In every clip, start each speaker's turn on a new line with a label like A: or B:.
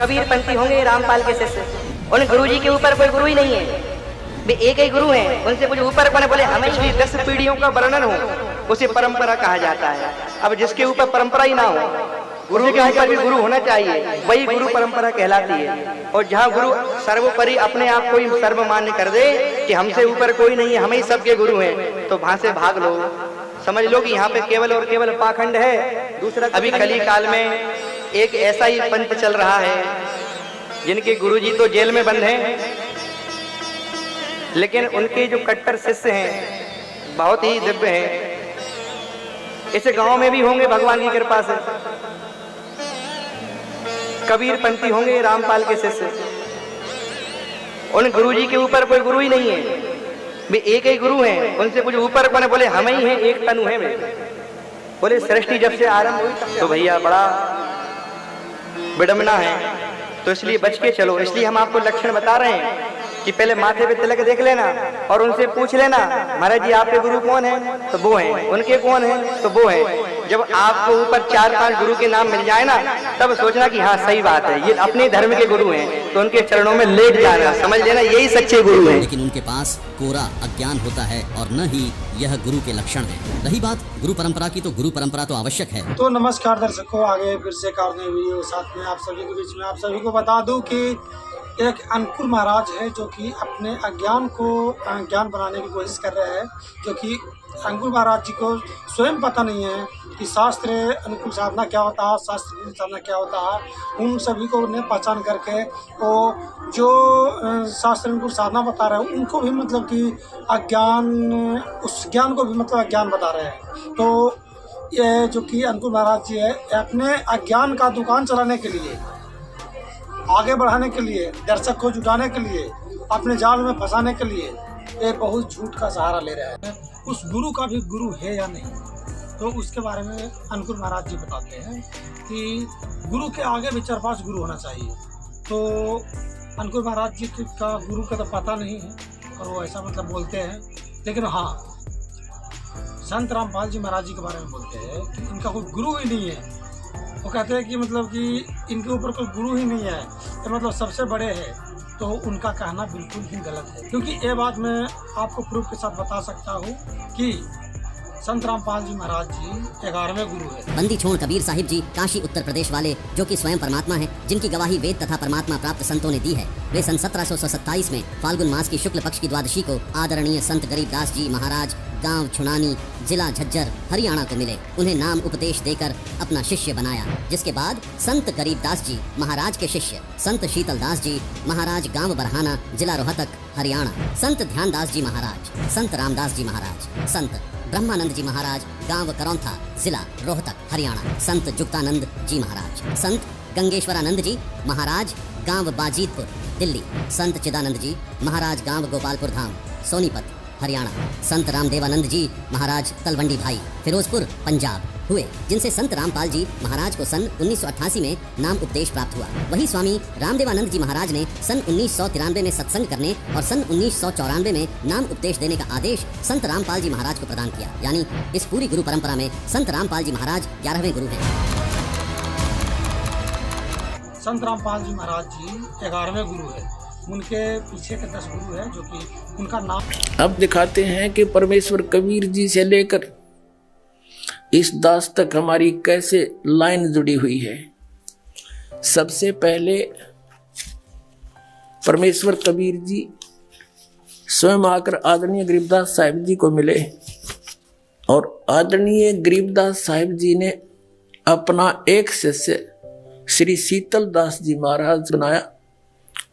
A: कबीरपंथी होंगे रामपाल के शिष्य, उन गुरुजी के ऊपर कोई गुरु ही नहीं है, वे एक ही गुरु हैं, उनसे कुछ ऊपर कौन बोले हमें ही 10 पीढ़ियों का वर्णन हो उसे परंपरा कहा जाता है। अब जिसके ऊपर परंपरा ही ना हो, गुरु के ऊपर भी गुरु होना चाहिए, वही गुरु परंपरा कहलाती है। और जहाँ गुरु सर्वोपरि अपने आप को ही सर्वमान्य कर दे कि हमसे ऊपर कोई नहीं है, हम ही सबके गुरु हैं, तो वहां से भाग लो, समझ लो कि यहाँ पे केवल और केवल पाखंड है। दूसरा, अभी कली काल में एक ऐसा ही पंथ चल रहा है जिनके गुरुजी तो जेल में बंद हैं, लेकिन उनके जो कट्टर शिष्य हैं बहुत ही दिव्य हैं। इस गांव में भी होंगे भगवान की कृपा से, कबीरपंथी होंगे रामपाल के शिष्य, उन गुरुजी के ऊपर कोई गुरु ही नहीं है, वे एक ही गुरु हैं, उनसे कुछ ऊपर कौन बोले हम ही हैं, एक तनु है वे। बोले सृष्टि जब से आरंभ हुई तो भैया बड़ा विडंबना है, तो इसलिए बच के चलो। इसलिए हम आपको लक्षण बता रहे हैं कि पहले माथे पे तिलक देख लेना और उनसे पूछ लेना महाराज जी आपके गुरु कौन है, तो वो हैं, उनके कौन है, तो वो हैं। जब आपको ऊपर 4-5 गुरु के नाम मिल जाए ना, तब सोचना कि हाँ सही बात है, ये अपने धर्म के गुरु हैं, तो उनके चरणों में लेट जाना, समझ लेना यही सच्चे गुरु हैं।
B: लेकिन उनके पास कोरा अज्ञान होता है और न ही यह गुरु के लक्षण है। रही बात गुरु परंपरा की, तो गुरु परंपरा तो आवश्यक है।
C: तो नमस्कार दर्शकों, आगे फिर से एक और नई वीडियो साथ में आप सभी के बीच में। आप सभी को बता दूं कि एक अंकुर महाराज है जो कि अपने अज्ञान को ज्ञान बनाने की कोशिश कर रहे हैं, जो कि अंकुर महाराज जी को स्वयं पता नहीं है कि शास्त्र अनुकूल साधना क्या होता है, शास्त्र विरुद्ध साधना क्या होता है। उन सभी को उन्हें पहचान करके वो जो शास्त्र अनुकूल साधना बता रहे हैं उनको भी मतलब कि अज्ञान, उस ज्ञान को भी मतलब अज्ञान बता रहे हैं। तो ये जो कि अंकुर महाराज जी है, अपने अज्ञान का दुकान चलाने के लिए, आगे बढ़ाने के लिए, दर्शक को जुटाने के लिए, अपने जाल में फंसाने के लिए ये बहुत झूठ का सहारा ले रहा है। उस गुरु का भी गुरु है या नहीं, तो उसके बारे में अंकुर महाराज जी बताते हैं कि गुरु के आगे भी 4-5 गुरु होना चाहिए। तो अंकुर महाराज जी का गुरु का तो पता नहीं है और वो ऐसा मतलब बोलते हैं, लेकिन हाँ संत रामपाल जी महाराज जी के बारे में बोलते हैं कि इनका कोई गुरु ही नहीं है। वो कहते हैं कि मतलब कि इनके ऊपर कोई गुरु ही नहीं है, तो मतलब सबसे बड़े हैं। तो उनका कहना बिल्कुल ही गलत है, क्योंकि ये बात मैं आपको प्रूफ के साथ बता सकता हूँ कि संत रामपाल जी महाराज जी 11वें गुरु है।
B: बंदी छोड़ कबीर साहिब जी काशी उत्तर प्रदेश वाले, जो कि स्वयं परमात्मा हैं, जिनकी गवाही वेद तथा परमात्मा प्राप्त संतों ने दी है, वे सन 1727 में फाल्गुन मास की शुक्ल पक्ष की द्वादशी को आदरणीय संत गरीबदास जी महाराज गांव छुनानी, जिला झज्जर, हरियाणा को मिले। उन्हें नाम उपदेश देकर अपना शिष्य बनाया, जिसके बाद संत गरीबदास जी महाराज के शिष्य संत शीतलदास जी महाराज गांव बरहाना, जिला रोहतक, हरियाणा, संत ध्यानदास जी महाराज, संत रामदास जी महाराज, संत ब्रह्मानंद जी महाराज गांव करौंथा, जिला रोहतक, हरियाणा, संत जुक्तानंद जी महाराज, संत गंगेश्वरानंद जी महाराज गांव बाजीतपुर, दिल्ली, संत चिदानंद जी महाराज गांव गोपालपुर धाम, सोनीपत, हरियाणा, संत रामदेवानंद जी महाराज तलवंडी भाई, फिरोजपुर, पंजाब हुए, जिनसे संत रामपाल जी महाराज को सन 1988 में नाम उपदेश प्राप्त हुआ। वही स्वामी रामदेवानंद जी महाराज ने सन 1993 में सत्संग करने और सन 1994 में नाम उपदेश देने का आदेश संत रामपाल जी महाराज को प्रदान किया। यानी इस पूरी गुरु परंपरा में संत रामपाल जी महाराज 11वें गुरु हैं।
C: संत रामपाल जी महाराज जी 11वें गुरु है, उनके पीछे के 10 गुरु है, जो कि उनका नाम।
D: अब दिखाते हैं कि परमेश्वर कबीर जी से लेकर इस दास तक हमारी कैसे लाइन जुड़ी हुई है। सबसे पहले परमेश्वर कबीर जी स्वयं आकर आदरणीय गरीबदास साहिब जी को मिले और आदरणीय गरीबदास साहिब जी ने अपना एक शिष्य श्री शीतलदास जी महाराज बनाया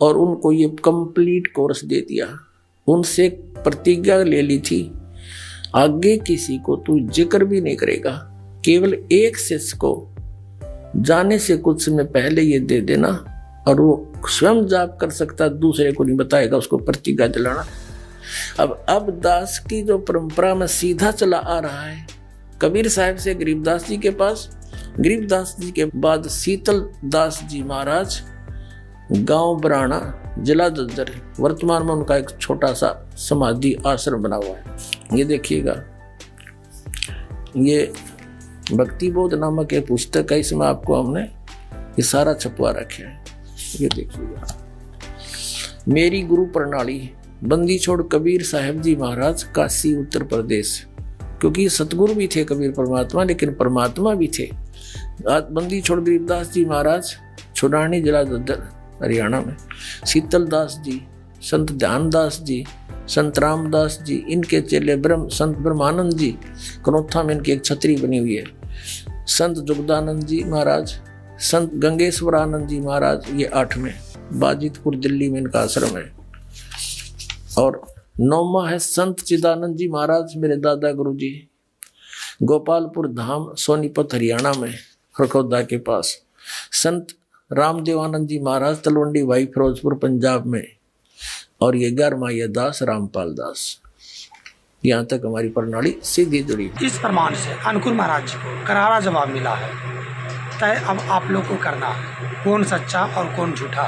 D: और उनको ये कंप्लीट कोर्स दे दिया। उनसे प्रतिज्ञा ले ली थी, आगे किसी को तू जिक्र भी नहीं करेगा, केवल एक शिष्य को जाने से कुछ समय पहले ये दे देना और वो स्वयं जाप कर सकता, दूसरे को नहीं बताएगा, उसको प्रतिज्ञा दिलाना। अब दास की जो परंपरा में सीधा चला आ रहा है, कबीर साहब से गरीबदास जी के पास, गरीबदास जी के बाद शीतलदास जी महाराज गांव बराना, जिला झज्जर, वर्तमान में उनका एक छोटा सा समाधि आश्रम बना हुआ है। ये देखिएगा, ये भक्ति बोध नामक एक पुस्तक है, इसमें आपको हमने ये सारा छपवा रखे हैं। ये देखिएगा, मेरी गुरु प्रणाली, बंदी छोड़ कबीर साहब जी महाराज, काशी उत्तर प्रदेश। क्योंकि सतगुरु भी थे कबीर परमात्मा, लेकिन परमात्मा भी थे। बंदी छोड़ गरीबदास जी महाराज, छुड़ानी जिला दद्दर हरियाणा में। शीतल दास जी, संत ध्यानदास जी, संत रामदास जी, इनके चेले संत ब्रह्मानंद जी, कनौथा में इनकी एक छतरी बनी हुई है। संत जुगदानंद जी महाराज, संत गंगेश्वरानंद जी महाराज, ये 8वें, बाजितपुर दिल्ली में इनका आश्रम है। और 9वां है संत चिदानंद जी महाराज, मेरे दादा गुरु जी, गोपालपुर धाम सोनीपत हरियाणा में, खरखौदा के पास। संत रामदेवानंद जी महाराज, तलवंडी भाई फिरोजपुर पंजाब में। और ये 11वां ये दास रामपाल दास। यहाँ तक हमारी प्रणाली सीधी जुड़ी।
C: इस प्रमाण से अनुकूल महाराज जी को करारा जवाब मिला है। तय अब आप लोग को करना है कौन सच्चा और कौन झूठा।